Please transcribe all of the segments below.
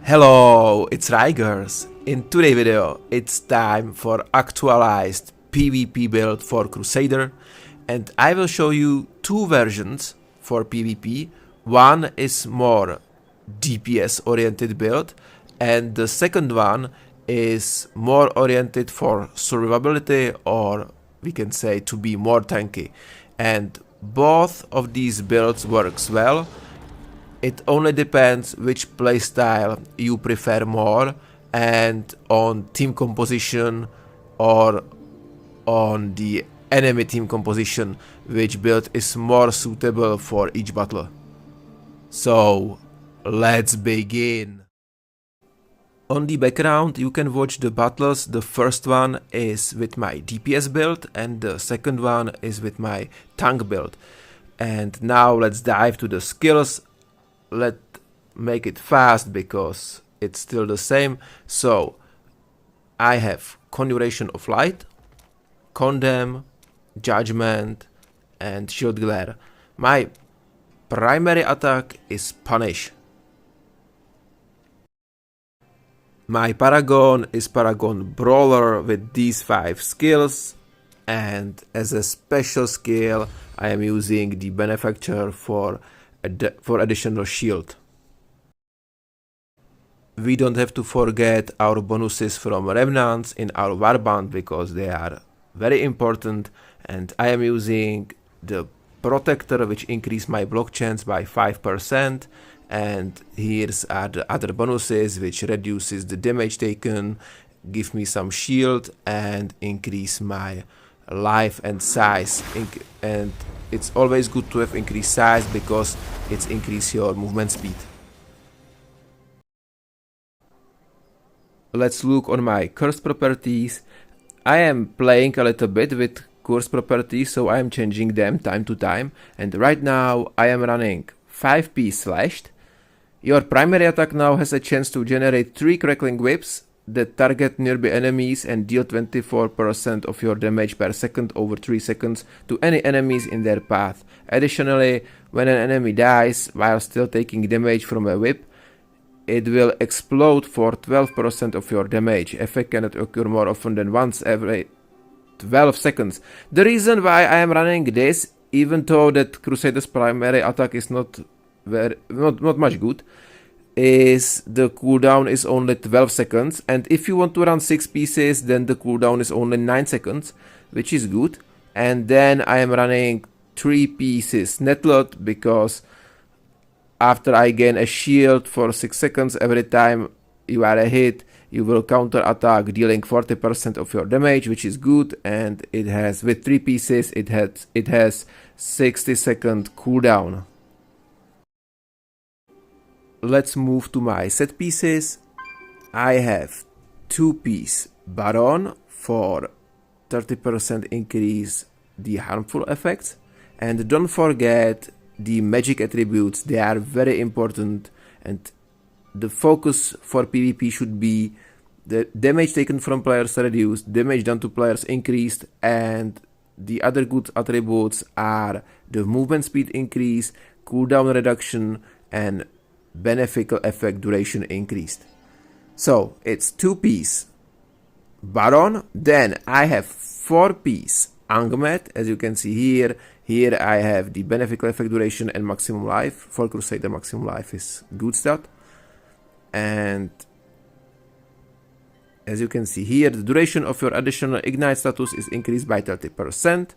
Hello, it's Rigers. In today's video, it's time for actualized PvP build for Crusader, and I will show you two versions for PvP. One is more DPS oriented build, and the second one is more oriented for survivability, or we can say to be more tanky. And both of these builds works well. It only depends which playstyle you prefer more and on team composition or on the enemy team composition, which build is more suitable for each battle. So let's begin. On the background you can watch the battles. The first one is with my DPS build and the second one is with my tank build. And now let's dive to the skills. Let's make it fast because it's still the same. So I have Conjuration of Light, Condemn, Judgment and Shield Glare. My primary attack is Punish. My paragon is Paragon Brawler with these 5 skills, and as a special skill I am using the Benefactor for additional shield. We don't have to forget our bonuses from remnants in our warband because they are very important, and I am using the protector, which increase my block chance by 5%, and here's are the other bonuses which reduces the damage taken, give me some shield and increase my life and size. And it's always good to have increased size because it's increase your movement speed. Let's look on my curse properties. I am playing a little bit with curse properties, so I am changing them time to time, and right now I am running 5p slashed. Your primary attack now has a chance to generate 3 crackling whips that target nearby enemies and deal 24% of your damage per second over 3 seconds to any enemies in their path. Additionally, when an enemy dies while still taking damage from a whip, it will explode for 12% of your damage. Effect cannot occur more often than once every 12 seconds. The reason why I am running this, even though that Crusader's primary attack is not much good, is the cooldown is only 12 seconds, and if you want to run 6 pieces then the cooldown is only 9 seconds, which is good. And then I am running 3 pieces netlot because after I gain a shield for 6 seconds every time you are a hit, you will counter attack dealing 40% of your damage, which is good, and it has, with 3 pieces, it has 60-second cooldown. Let's move to my set pieces. I have 2-piece Baron for 30% increase the harmful effects, and don't forget the magic attributes. They are very important, and the focus for PvP should be the damage taken from players reduced, damage done to players increased, and the other good attributes are the movement speed increase, cooldown reduction, and beneficial effect duration increased. So it's 2-piece Baron. Then I have 4-piece Angmet. As you can see here, I have the beneficial effect duration and maximum life. For Crusader, maximum life is good stat. And as you can see here, the duration of your additional ignite status is increased by 30%,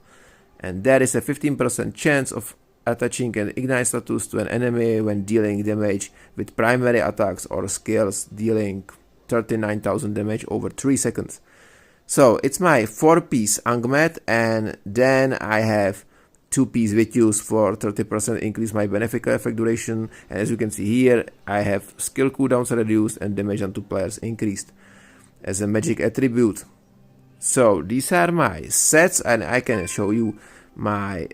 and there is a 15% chance of attaching an ignite status to an enemy when dealing damage with primary attacks or skills dealing 39,000 damage over 3 seconds. So it's my 4-piece Angmet, and then I have 2-piece Vitius for 30% increase my beneficial effect duration, and as you can see here, I have skill cooldowns reduced and damage done to players increased as a magic attribute. So these are my sets, and I can show you my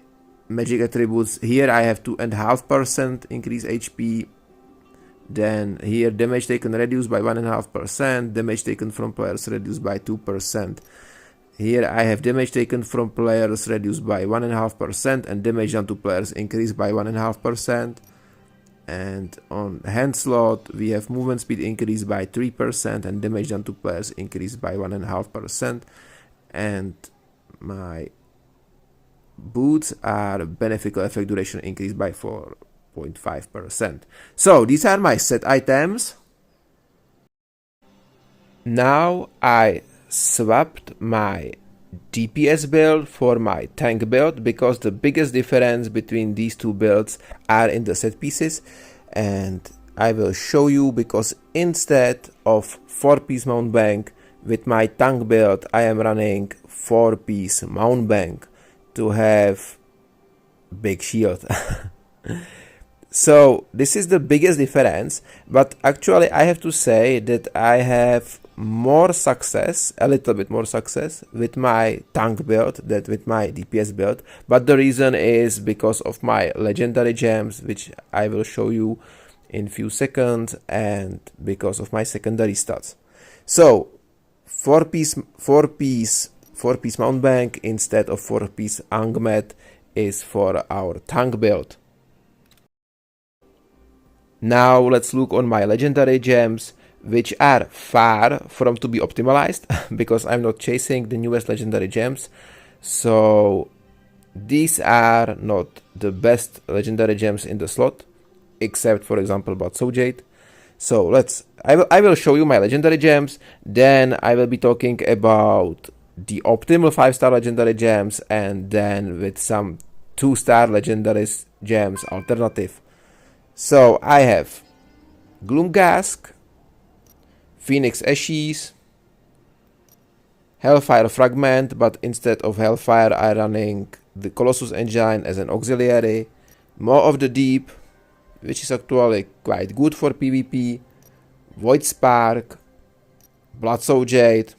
magic attributes. Here I have 2.5% increase HP, then here damage taken reduced by 1.5%, damage taken from players reduced by 2%. Here I have damage taken from players reduced by 1.5% and damage done to players increased by 1.5%. And on hand slot we have movement speed increased by 3% and damage done to players increased by 1.5%, and my boots are beneficial effect duration increased by 4.5%. So these are my set items. Now I swapped my DPS build for my tank build because the biggest difference between these two builds are in the set pieces, and I will show you, because instead of 4-piece mount bank with my tank build I am running 4-piece mount bank to have big shield. So this is the biggest difference, but actually I have to say that I have more success, a little bit more success with my tank build than with my DPS build, but the reason is because of my legendary gems, which I will show you in few seconds, and because of my secondary stats. So 4-piece mount bank instead of 4-piece angmet is for our tank build. Now let's look on my legendary gems, which are far from to be optimized because I'm not chasing the newest legendary gems. So these are not the best legendary gems in the slot, except for example Batso Jade. So I will show you my legendary gems, then I will be talking about the optimal 5-star legendary gems, and then with some 2-star legendary gems alternative. So I have Gloomgask, Phoenix Ashes, Hellfire Fragment, but instead of Hellfire I'm running the Colossus Engine as an auxiliary, Maw of the Deep, which is actually quite good for PvP, Void Spark, Bloodsoul Jade,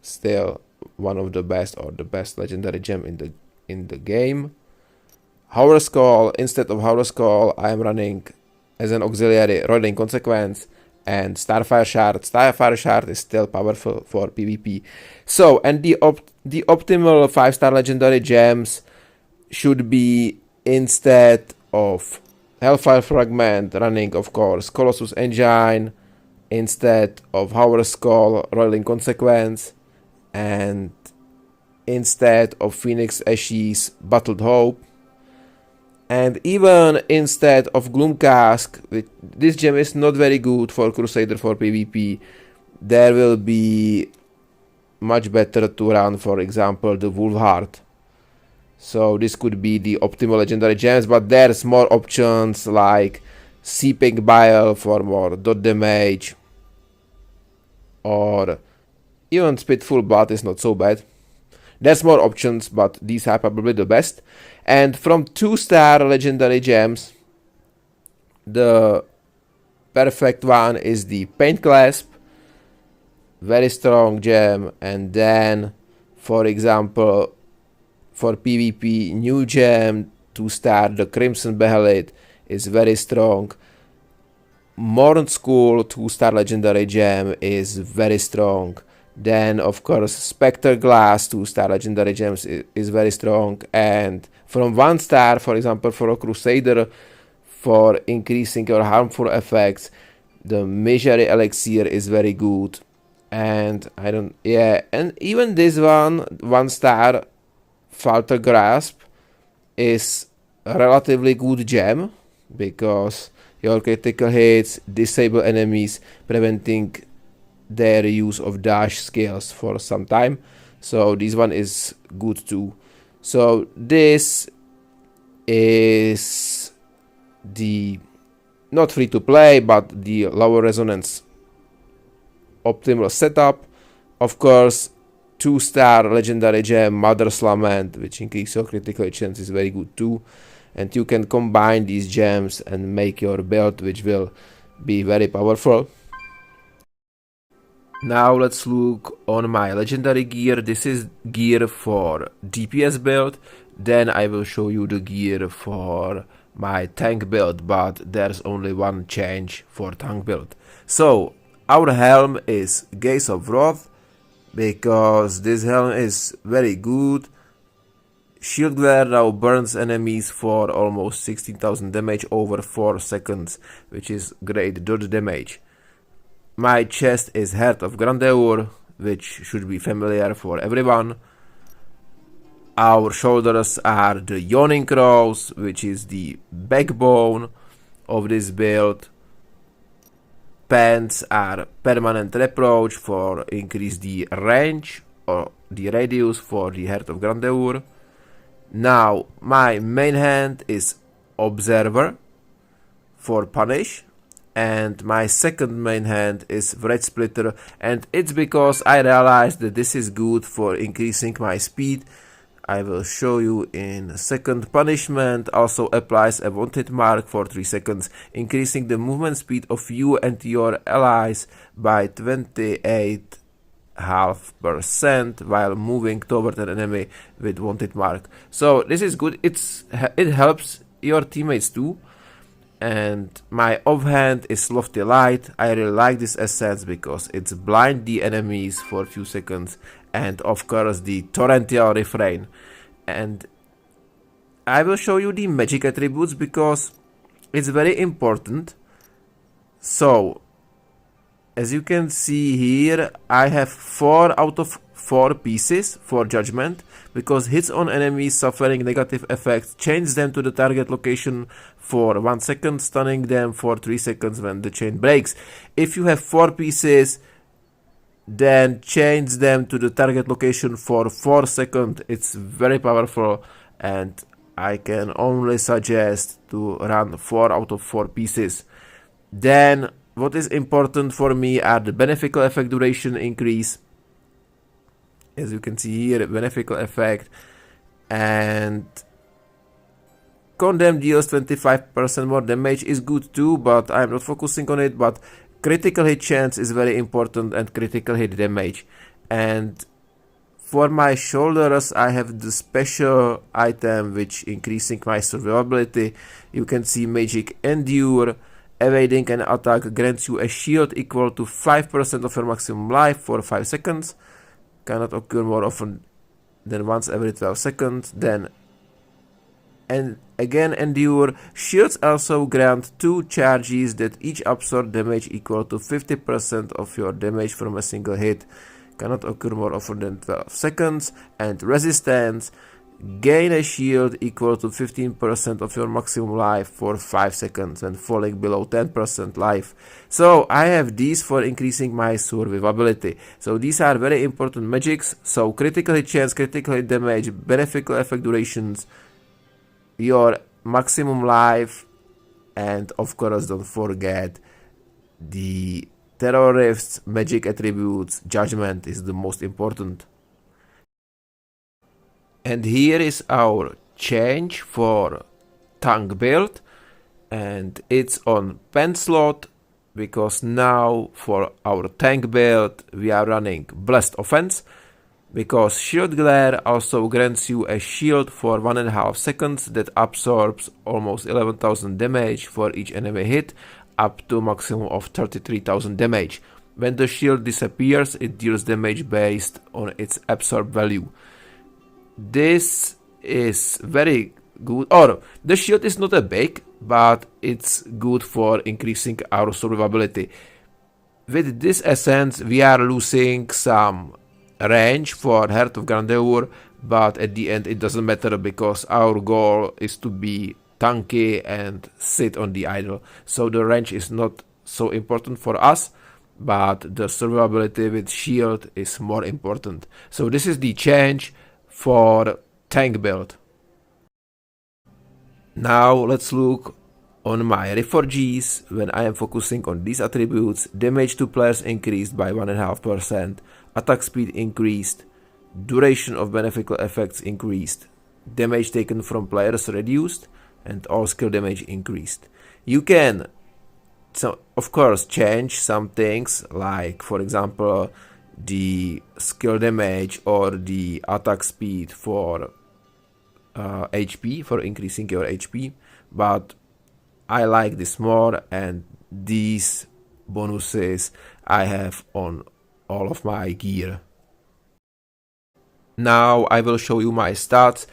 still one of the best or the best legendary gem in the game. Horror Skull, instead of Horror Skull I am running as an auxiliary Rolling Consequence, and Starfire Shard. Starfire Shard is still powerful for PvP. So, and the optimal 5-star legendary gems should be, instead of Hellfire Fragment, running of course Colossus Engine, instead of Horror Skull, Rolling Consequence, and instead of Phoenix Ashes, Battled Hope. And even instead of Gloomcast, this gem is not very good for Crusader for PvP. There will be much better to run, for example, the Wolfheart. So this could be the optimal legendary gems, but there's more options like Seeping Bile for more dot damage, or even Spitful Blood is not so bad. There's more options, but these are probably the best. And from 2-star legendary gems, the perfect one is the Paint Clasp, very strong gem. And then, for example, for PvP, new gem 2-star, the Crimson Behelit is very strong. Morn School 2-star legendary gem is very strong. Then of course Spectre Glass 2-star legendary gems is very strong. And from 1-star, for example, for a Crusader, for increasing your harmful effects, the Misery Elixir is very good. And and even this 1-star Falter Grasp is a relatively good gem, because your critical hits disable enemies, preventing their use of dash skills for some time. So this one is good too. So this is the not free to play, but the lower resonance optimal setup. Of course, 2-star legendary gem Mother's Lament, which increases your critical hit chance, is very good too. And you can combine these gems and make your build, which will be very powerful. Now let's look on my legendary gear. This is gear for DPS build. Then I will show you the gear for my tank build, but there's only one change for tank build. So our helm is Gaze of Wrath, because this helm is very good. Shield Glare now burns enemies for almost 16,000 damage over 4 seconds, which is great dodge damage. My chest is Heart of Grandeur, which should be familiar for everyone. Our shoulders are the Yawning Crows, which is the backbone of this build. Pants are Permanent Reproach for increase the range or the radius for the Heart of Grandeur. Now my main hand is Observer for Punish, and my second main hand is Red Splitter, and it's because I realized that this is good for increasing my speed. I will show you in a second. Punishment also applies a wanted mark for 3 seconds, increasing the movement speed of you and your allies by 28.5% while moving toward an enemy with wanted mark. So this is good. It helps your teammates too. And my offhand is Lofty Light. I really like this essence because it's blind the enemies for a few seconds, and of course the Torrential Refrain. And I will show you the magic attributes because it's very important. So as you can see here, I have 4 out of 4 pieces for judgment, because hits on enemies suffering negative effects change them to the target location for 1 second, stunning them for 3 seconds when the chain breaks. If you have 4 pieces, then change them to the target location for 4 seconds. It's very powerful, and I can only suggest to run 4 out of 4 pieces. Then what is important for me are the beneficial effect duration increase. As you can see here, beneficial effect, and Condemn deals 25% more damage is good too, but I'm not focusing on it. But critical hit chance is very important, and critical hit damage. And for my shoulders, I have the special item which increasing my survivability. You can see Magic Endure. Evading an attack grants you a shield equal to 5% of your maximum life for 5 seconds. Cannot occur more often than once every 12 seconds. Then, and again, Endure. Shields also grant 2 charges that each absorb damage equal to 50% of your damage from a single hit. Cannot occur more often than 12 seconds. And Resistance. Gain a shield equal to 15% of your maximum life for 5 seconds when falling below 10% life. So I have these for increasing my survivability. So these are very important magics. So critical hit chance, critical hit damage, beneficial effect durations, your maximum life, and of course don't forget the terrorists, magic attributes. Judgment is the most important. And here is our change for tank build, and it's on pen slot, because now for our tank build we are running Blessed Offense, because Shield Glare also grants you a shield for 1.5 seconds that absorbs almost 11,000 damage for each enemy hit, up to maximum of 33,000 damage. When the shield disappears, it deals damage based on its absorb value. This is very good, or the shield is not a big, but it's good for increasing our survivability. With this essence we are losing some range for Heart of Grandeur, but at the end it doesn't matter because our goal is to be tanky and sit on the idle. So the range is not so important for us, but the survivability with shield is more important. So this is the change for tank build. Now let's look on my reforges. When I am focusing on these attributes, damage to players increased by 1.5%, attack speed increased, duration of beneficial effects increased, damage taken from players reduced, and all skill damage increased. You can, so of course, change some things, like for example the skill damage or the attack speed for HP, for increasing your HP, but I like this more, and these bonuses I have on all of my gear. Now I will show you my stats.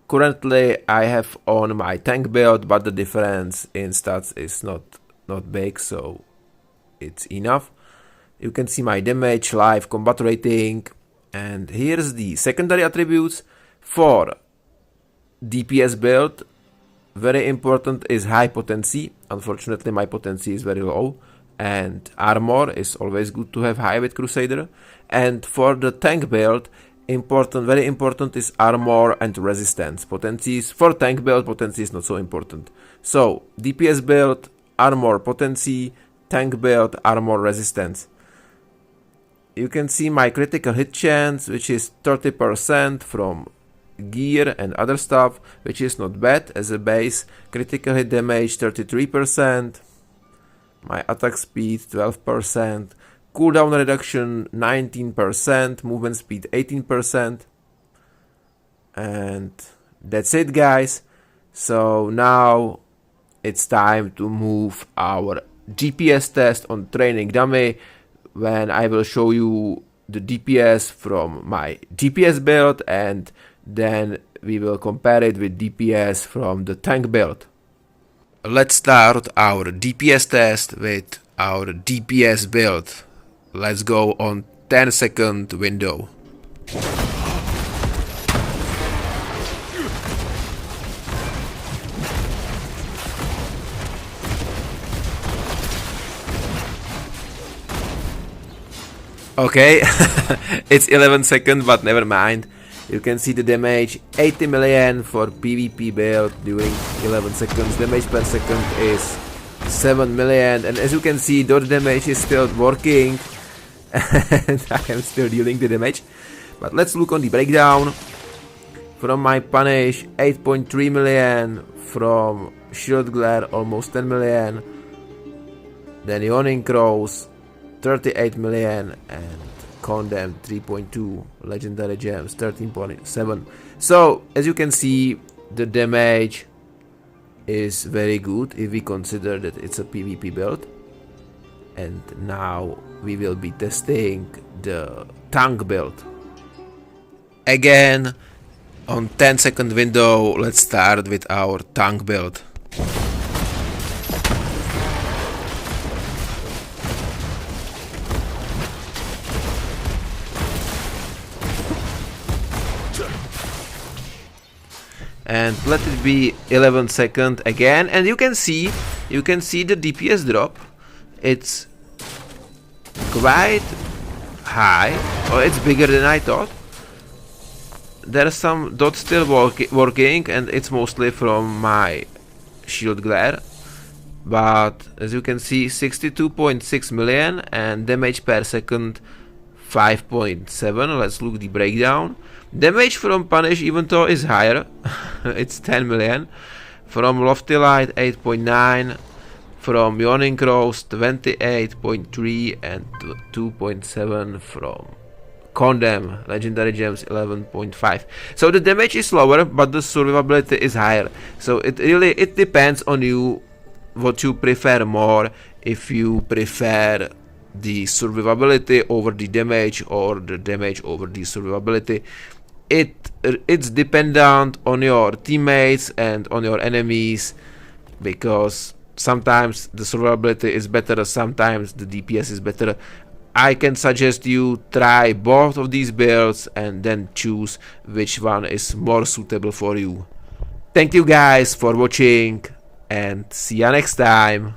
Currently I have on my tank build, but the difference in stats is not big, so it's enough. You can see my damage, life, combat rating, and here's the secondary attributes. For DPS build, very important is high potency. Unfortunately my potency is very low, and armor is always good to have high with Crusader. And for the tank build, very important is armor and resistance. Potencies for tank build, potency is not so important. So DPS build, armor, potency; tank build, armor, resistance. You can see my critical hit chance, which is 30% from gear and other stuff, which is not bad as a base. Critical hit damage 33%, my attack speed 12%, cooldown reduction 19%, movement speed 18%, and that's it, guys. So now it's time to move our DPS test on training dummy, when I will show you the DPS from my DPS build, and then we will compare it with DPS from the tank build. Let's start our DPS test with our DPS build. Let's go on 10-second window. Okay, it's 11 seconds, but never mind. You can see the damage, 80 million for PvP build during 11 seconds. Damage per second is 7 million, and as you can see, dot damage is still working, and I am still dealing the damage. But let's look on the breakdown. From my punish, 8.3 million. From shield glare, almost 10 million. Then yawning crows, 38 million, and condemn 3.2, legendary gems 13.7. So as you can see, the damage is very good if we consider that it's a PvP build. And now we will be testing the tank build. Again, on 10-second window, let's start with our tank build. And let it be 11 seconds again, and you can see the DPS drop. It's quite high, or it's bigger than I thought. There are some dots still working, and it's mostly from my shield glare. But as you can see, 62.6 million, and damage per second 5.7. Let's look the breakdown. Damage from punish, even though is higher, it's 10 million. From lofty light 8.9. From yawning crows 28.3 and 2.7 from condemn legendary gems 11.5. So the damage is lower, but the survivability is higher. So it depends on you what you prefer more. If you prefer the survivability over the damage, or the damage over the survivability, it's dependent on your teammates and on your enemies, because sometimes the survivability is better, sometimes the DPS is better. I can suggest you try both of these builds and then choose which one is more suitable for you. Thank you guys for watching, and see ya next time.